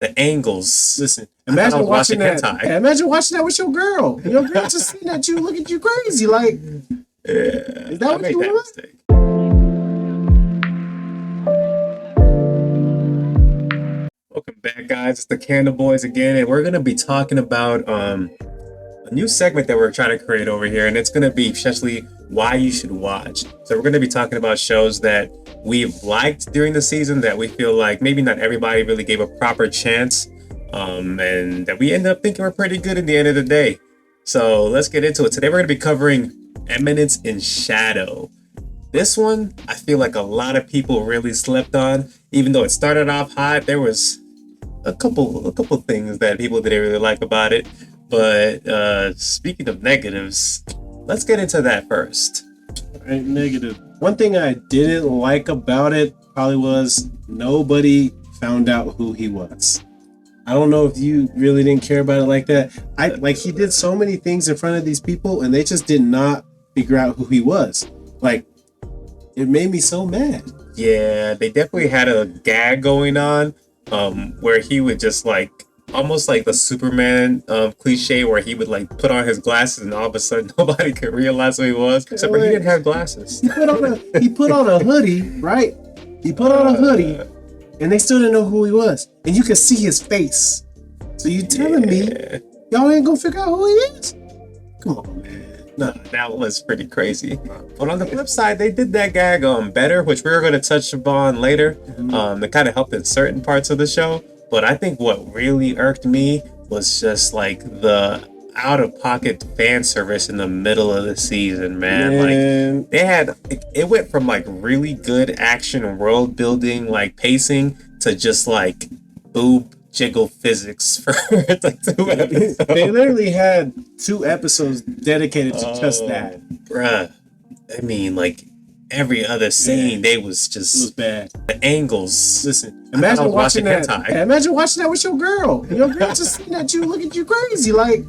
the angles. Listen, I thought I imagine was watching that. hentai. Yeah, imagine watching that with your girl. And your girl just sitting at you, looking at you crazy. Like, is that I what made you that want? mistake. Welcome back, guys. It's the Candle Boys again, and we're gonna be talking about a new segment that we're trying to create over here, and it's gonna be essentially why you should watch. So we're gonna be talking about shows that we've liked during the season that we feel like maybe not everybody really gave a proper chance, and that we end up thinking we're pretty good at the end of the day. So let's get into it. Today we're gonna be covering Eminence in Shadow. This one, I feel like a lot of people really slept on. Even though it started off hot, there was a couple things that people didn't really like about it. But speaking of negatives, let's get into that first. Right, negative. One thing I didn't like about it probably was nobody found out who he was. I don't know if you really didn't care about it like that. He did so many things in front of these people and they just did not figure out who he was. Like, it made me so mad. Yeah, they definitely had a gag going on, where he would just like almost like the Superman cliche where he would like put on his glasses and all of a sudden nobody could realize who he was. Except for he didn't have glasses. He put on a hoodie, right? He put on a hoodie and they still didn't know who he was. And you could see his face. So you telling me y'all ain't gonna figure out who he is? Come on, man. No, that was pretty crazy. But on the flip side, they did that gag better, which we were going to touch upon later. That kind of helped in certain parts of the show. But I think what really irked me was just like the out-of-pocket fan service in the middle of the season, man. Like they had, it went from like really good action world building, like pacing, to just like boob jiggle physics for like 2 episodes. They literally had 2 episodes dedicated to just that. Bruh. I mean, like every other scene, they was just It was bad. the angles. Listen, I imagine watching that. hentai. Yeah, imagine watching that with your girl. And your girl just sitting at you, looking at you crazy. Like,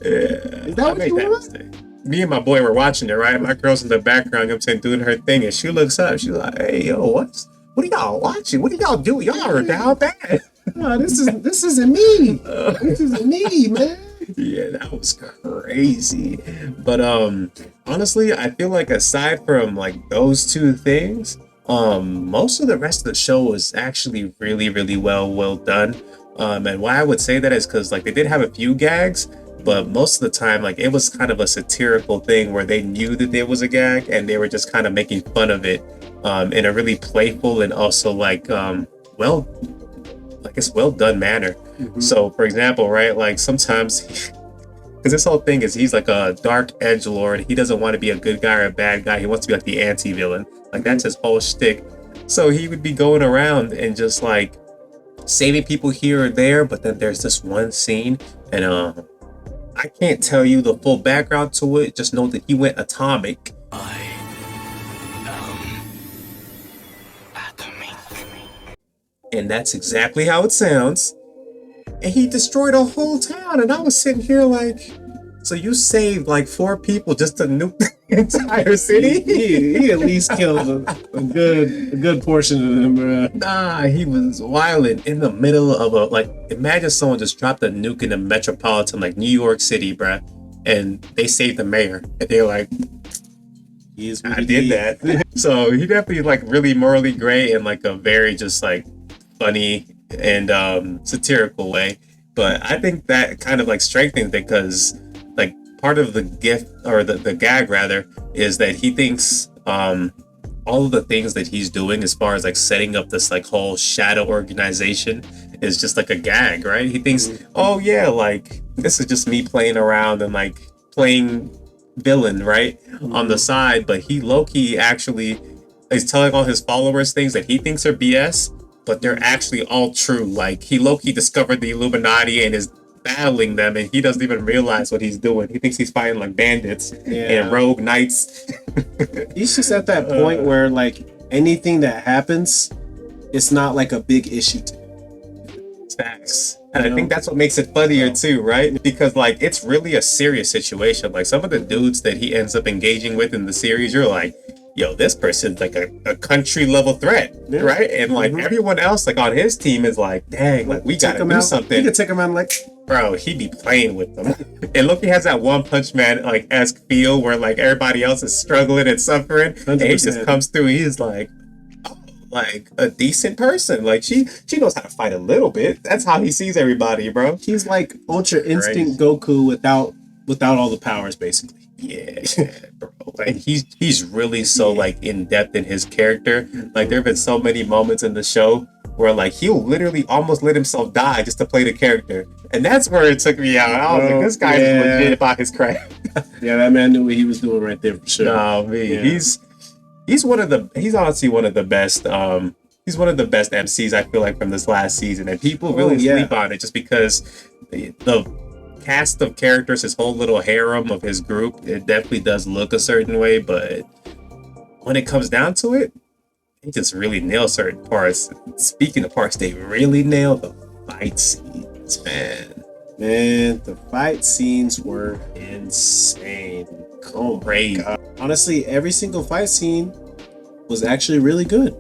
is that I what made you that want? mistake. Me and my boy were watching it, right? My girl's in the background, I'm saying, doing her thing, and she looks up. She's like, "Hey, yo, what are y'all watching? What are y'all doing? Y'all are down bad." No, this isn't me. This isn't me, man. Yeah, that was crazy. But honestly, I feel like aside from like those 2 things, most of the rest of the show was actually really, really well done. And why I would say that is because like they did have a few gags, but most of the time like it was kind of a satirical thing where they knew that there was a gag and they were just kind of making fun of it in a really playful and also like well done manner. So for example, right, like sometimes because this whole thing is he's like a dark edgelord. He doesn't want to be a good guy or a bad guy. He wants to be like the anti-villain. Like that's his whole shtick. So he would be going around and just like saving people here or there, but then there's this one scene and I can't tell you the full background to it, just know that he went atomic. And that's exactly how it sounds. And he destroyed a whole town. And I was sitting here like, so you saved like 4 people just to nuke the entire city? He at least killed a good portion of them, bro. Nah, he was wilding in the middle of a, like, imagine someone just dropped a nuke in a metropolitan like New York City, bruh. And they saved the mayor. And they're like, I did that. So he definitely like really morally gray and like a very just like funny and satirical way. But I think that kind of like strengthens it because like part of the gift or the gag rather is that he thinks all of the things that he's doing as far as like setting up this like whole shadow organization is just like a gag, right? He thinks, oh yeah, like this is just me playing around and like playing villain, right? On the side, but he low-key actually is telling all his followers things that he thinks are BS, but they're actually all true. Like he low-key discovered the Illuminati and is battling them, and he doesn't even realize what he's doing. He thinks he's fighting like bandits and rogue knights. He's just at that point where like anything that happens, it's not like a big issue to him. Facts. And I think that's what makes it funnier too, right? Because like it's really a serious situation. Like some of the dudes that he ends up engaging with in the series, you're like, yo, this person's like a country level threat, Yeah. right? And like everyone else, like on his team, is like, dang, like we Take gotta him do out. something. You can take him out like, Bro, he be playing with them. And Loki has that One Punch Man like esque feel where like everybody else is struggling and suffering, and he just 100%. comes through. He's like, oh, like a decent person. Like she knows how to fight a little bit. That's how he sees everybody, bro. he's like Ultra Instinct Crazy. Goku without all the powers, basically. Yeah, bro. Like he's really so like in depth in his character. Like there have been so many moments in the show where like he'll literally almost let himself die just to play the character, and that's where it took me out. I was like, this guy is legit about his craft. Yeah, that man knew what he was doing right there for sure. No, me, he's honestly one of the best. He's one of the best MCs I feel like from this last season, and people really sleep on it just because the cast of characters, his whole little harem of his group, it definitely does look a certain way, but when it comes down to it, he just really nails certain parts. Speaking of parts, they really nail the fight scenes, man. Man, the fight scenes were insane. Oh my God. Honestly, every single fight scene was actually really good.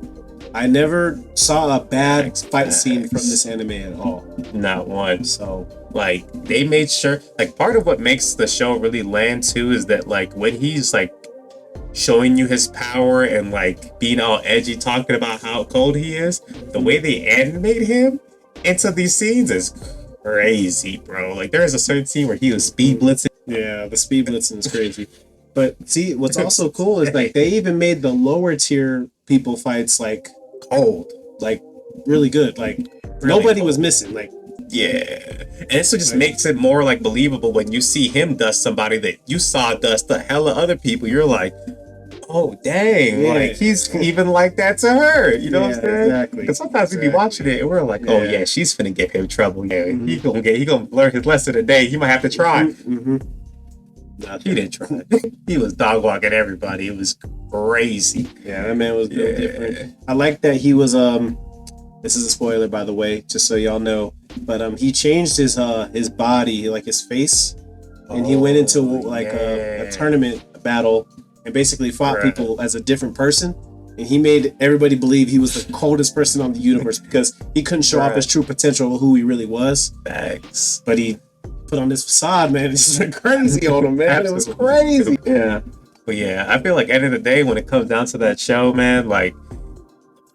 I never saw a bad fight scene from this anime at all. Not one. So, like, they made sure, like, part of what makes the show really land too is that, like, when he's like showing you his power and like being all edgy, talking about how cold he is, the way they animate him into these scenes is crazy, bro. Like, there is a certain scene where he was speed blitzing. Yeah, the speed blitzing is crazy. But see, what's also cool is like they even made the lower tier people fights like cold, like really good. Like really nobody was missing. Like yeah, and so just makes it more like believable when you see him dust somebody that you saw dust a hell of other people. You're like, oh dang, like he's even like that to her. You know what I'm saying? Exactly. Because sometimes we be watching it and we're like, oh yeah, she's finna give him trouble. Yeah, he gonna learn his lesson today. He might have to try. He didn't try. He was dog walking everybody. It was crazy. Yeah, that man was built different. I like that he was this is a spoiler by the way, just so y'all know. But he changed his body, like his face, and he went into like a tournament battle and basically fought people as a different person. And he made everybody believe he was the coldest person on the universe because he couldn't show off his true potential of who he really was. Facts. But he put on this facade, man. It's just went crazy on him, man. It was crazy. Yeah. But yeah, I feel like at the end of the day, when it comes down to that show, man, like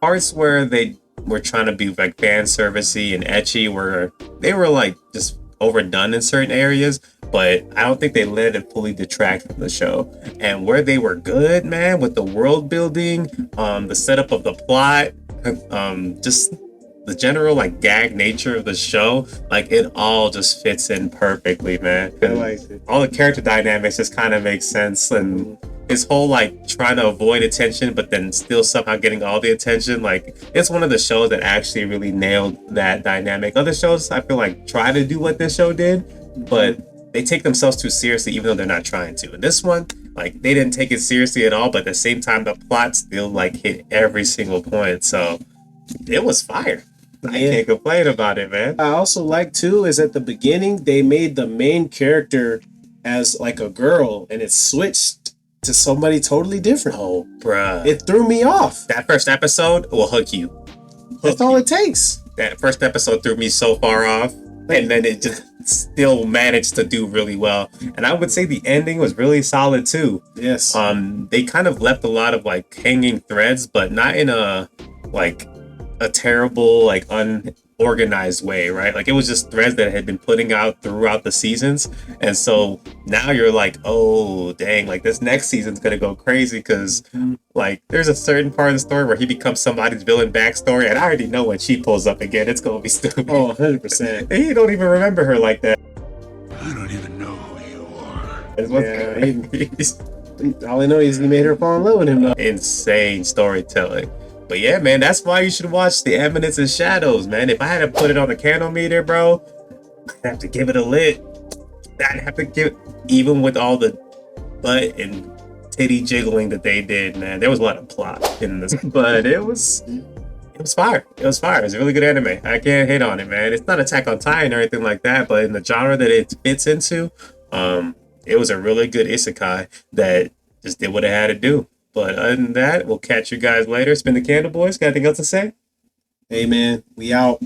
parts where they were trying to be like fan servicey and etchy, where they were like just overdone in certain areas, but I don't think they let it fully detract from the show. And where they were good, man, with the world building, the setup of the plot, just the general like gag nature of the show, like it all just fits in perfectly, man. I like it. All the character dynamics just kind of make sense, and his whole like trying to avoid attention but then still somehow getting all the attention, like it's one of the shows that actually really nailed that dynamic. Other shows I feel like try to do what this show did, but they take themselves too seriously even though they're not trying to. And this one, like they didn't take it seriously at all, but at the same time the plot still like hit every single point, so it was fire. I can't complain about it, man. I also like too is at the beginning they made the main character as like a girl and it switched to somebody totally different. Oh, bruh. It threw me off. That first episode will hook you. That's all it takes. That first episode threw me so far off, and then it just still managed to do really well. And I would say the ending was really solid too. Yes. They kind of left a lot of like hanging threads, but not in a like a terrible, like unorganized way, right? Like it was just threads that had been putting out throughout the seasons. And so now you're like, oh dang, like this next season's gonna go crazy because like there's a certain part of the story where he becomes somebody's villain backstory, and I already know when she pulls up again, it's gonna be stupid. Oh, 100%. He don't even remember her like that. I don't even know who you are. All I know is he made her fall in love with him though. Insane storytelling. But yeah, man, that's why you should watch The Eminence and Shadows, man. If I had to put it on the candle meter, bro, I'd have to give it a lit. I'd have to give, even with all the butt and titty jiggling that they did, man. There was a lot of plot in this, but it was fire. It was fire. It's a really good anime. I can't hate on it, man. It's not Attack on Titan or anything like that, but in the genre that it fits into, it was a really good isekai that just did what it had to do. But other than that, we'll catch you guys later. Spin the candle, boys. Got anything else to say? Hey man, we out.